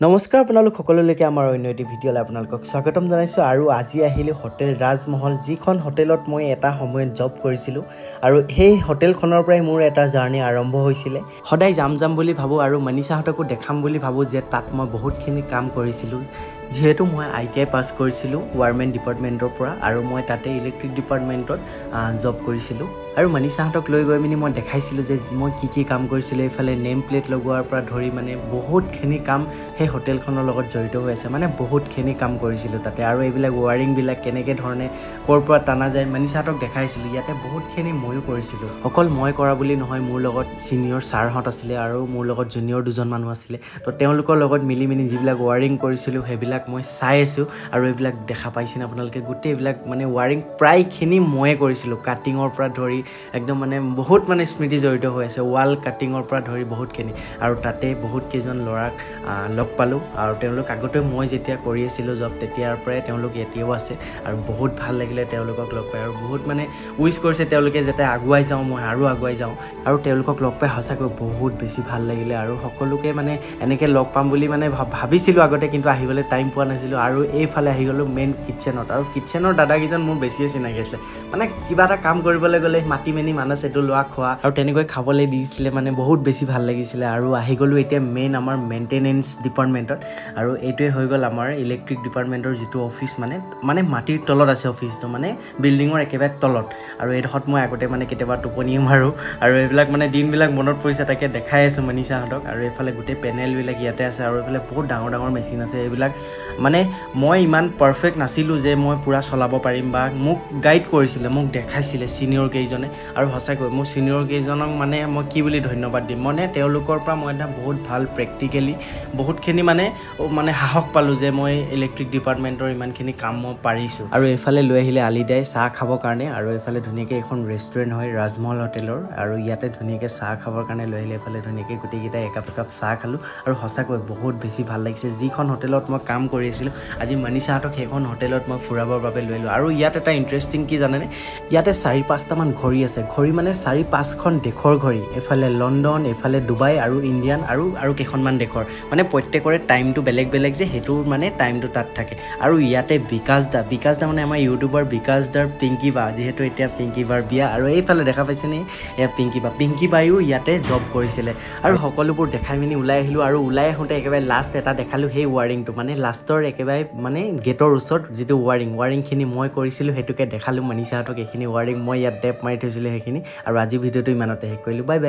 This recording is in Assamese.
নমস্কাৰ আপোনালোক সকলোলৈকে আমাৰ অন্য এটি ভিডিঅ'লৈ আপোনালোকক স্বাগতম জনাইছোঁ আৰু আজি আহিলোঁ হোটেল ৰাজমহল যিখন হোটেলত মই এটা সময়ত জব কৰিছিলোঁ আৰু সেই হোটেলখনৰ পৰাই মোৰ এটা জাৰ্নি আৰম্ভ হৈছিলে সদায় যাম বুলি ভাবোঁ আৰু মনীষাহঁতকো দেখাম বুলি ভাবোঁ যে তাত মই বহুতখিনি কাম কৰিছিলোঁ যেহেতু মই ITI পাছ কৰিছিলোঁ ৱাৰমেন ডিপাৰ্টমেণ্টৰ পৰা আৰু মই তাতে ইলেক্ট্ৰিক ডিপাৰ্টমেণ্টত জব কৰিছিলোঁ আৰু মনীষাহঁতক লৈ গৈ মিনি মই দেখাইছিলোঁ যে মই কি কাম কৰিছিলোঁ এইফালে নেম প্লেট লগোৱাৰ পৰা ধৰি মানে বহুতখিনি কাম সেই হোটেলখনৰ লগত জড়িত হৈ আছে মানে বহুতখিনি কাম কৰিছিলোঁ তাতে আৰু এইবিলাক ৱাৰিংবিলাক কেনেকৈ ধৰণে ক'ৰ পৰা টানা যায় মনীষাহঁতক দেখাইছিলোঁ ইয়াতে বহুতখিনি ময়ো কৰিছিলোঁ অকল মই কৰা বুলি নহয় মোৰ লগত ছিনিয়ৰ ছাৰহঁত আছিলে আৰু মোৰ লগত জুনিয়ৰ দুজন মানুহ আছিলে তো তেওঁলোকৰ লগত মিলি যিবিলাক ৱাৰিং কৰিছিলোঁ সেইবিলাক মই চাই আছোঁ আৰু এইবিলাক দেখা পাইছেনে আপোনালোকে গোটেইবিলাক মানে ৱাৰিং প্ৰায়খিনি ময়ে কৰিছিলোঁ কাটিঙৰ পৰা ধৰি একদম মানে বহুত মানে স্মৃতি জড়িত হৈ আছে ৱাল কাটিঙৰ পৰা ধৰি বহুতখিনি আৰু তাতে বহুত কেইজন ল'ৰাক লগ পালোঁ আৰু তেওঁলোক আগতে মই যেতিয়া কৰি আছিলোঁ জব তেতিয়াৰ পৰাই তেওঁলোক এতিয়াও আছে আৰু বহুত ভাল লাগিলে তেওঁলোকক লগ পাই আৰু বহুত মানে উইচ কৰিছে তেওঁলোকে যাতে আগুৱাই যাওঁ মই আৰু আগুৱাই যাওঁ আৰু তেওঁলোকক লগ পাই সঁচাকৈ বহুত বেছি ভাল লাগিলে আৰু সকলোকে মানে এনেকৈ লগ পাম বুলি মানে ভাবিছিলোঁ আগতে কিন্তু আহিবলৈ টাইম পোৱা নাছিলোঁ আৰু এইফালে আহি গ'লোঁ মেইন কিটচেনত আৰু কিটচেনৰ দাদাকেইজন মোৰ বেছিয়ে চিনাকি আছিলে মানে কিবা এটা কাম কৰিবলৈ গ'লে মাতি মেনি মানছ এইটো লোৱা খোৱা আৰু তেনেকৈ খাবলৈ দিছিলে মানে বহুত বেছি ভাল লাগিছিলে আৰু আহি গ'লোঁ এতিয়া মেইন আমাৰ মেইনটেনেন্স ডিপাৰ্টমেণ্টত আৰু এইটোৱে হৈ গ'ল আমাৰ ইলেক্ট্ৰিক ডিপাৰ্টমেণ্টৰ যিটো অফিচ মানে মাটিৰ তলত আছে অফিচটো মানে বিল্ডিঙৰ একেবাৰে তলত আৰু এইডোখৰত মই আগতে মানে কেতিয়াবা টোপনিয়ে মাৰোঁ আৰু এইবিলাক মানে দিনবিলাক মনত পৰিছে তাকে দেখাই আছোঁ মনীষাহঁতক আৰু এইফালে গোটেই পেনেলবিলাক ইয়াতে আছে আৰু এইফালে বহুত ডাঙৰ মেচিন আছে এইবিলাক মানে মই ইমান পাৰফেক্ট নাছিলোঁ যে মই পূৰা চলাব পাৰিম বা মোক গাইড কৰিছিলে মোক দেখাইছিলে ছিনিয়ৰ কেইজনে আৰু সঁচাকৈ মোৰ ছিনিয়ৰ কেইজনক মানে মই কি বুলি ধন্যবাদ দিম মানে তেওঁলোকৰ পৰা মই এটা বহুত ভাল প্ৰেক্টিকেলি বহুতখিনি মানে সাহস পালোঁ যে মই ইলেক্ট্ৰিক ডিপাৰ্টমেণ্টৰ ইমানখিনি কাম মই পাৰিছোঁ আৰু এইফালে লৈ আহিলে আলিদাই চাহ খাবৰ কাৰণে আৰু এইফালে ধুনীয়াকৈ এখন ৰেষ্টুৰেণ্ট হয় ৰাজমহল হোটেলৰ আৰু ইয়াতে ধুনীয়াকৈ চাহ খাবৰ কাৰণে লৈ আহিলে এইফালে ধুনীয়াকৈ গোটেইকেইটাই একাপ চাহ খালোঁ আৰু সঁচাকৈ বহুত বেছি ভাল লাগিছে যিখন হোটেলত মই কাম কৰি আছিলোঁ আজি মনীষাহঁতক সেইখন হোটেলত মই ফুৰাবৰ বাবে লৈ আহিলোঁ আৰু ইয়াত এটা ইণ্টাৰেষ্টিং কি জানেনে ইয়াতে 4-5টামান ঘড়ী আছে ঘড়ী মানে 4-5খন দেশৰ ঘড়ী এফালে লণ্ডন এফালে ডুবাই আৰু ইণ্ডিয়ান আৰু কেইখনমান দেশৰ মানে প্ৰত্যেকৰে টাইমটো বেলেগ যে সেইটো মানে টাইমটো তাত থাকে আৰু ইয়াতে বিকাশ দা মানে আমাৰ ইউটিউবাৰ বিকাশ দাৰ পিংকি বা যিহেতু এতিয়া পিংকি বাৰ বিয়া আৰু এইফালে দেখা পাইছেনে এয়া পিংকি বায়ো ইয়াতে জব কৰিছিলে আৰু সকলোবোৰ দেখাই মিনি ওলাই আহিলোঁ আৰু ওলাই আহোঁতে একেবাৰে লাষ্ট এটা দেখালোঁ সেই ৱাৰিংটো মানে লাষ্টৰ একেবাৰে মানে গেটৰ ওচৰত যিটো ৱাৰিংখিনি মই কৰিছিলোঁ সেইটোকে দেখালোঁ মনীষাহঁতক এইখিনি ৱাৰিং মই ইয়াত টেপ মাৰি থৈছিলোঁ সেইখিনি আৰু আজি ভিডিঅ'টো ইমানতে শেষ কৰিলোঁ বাই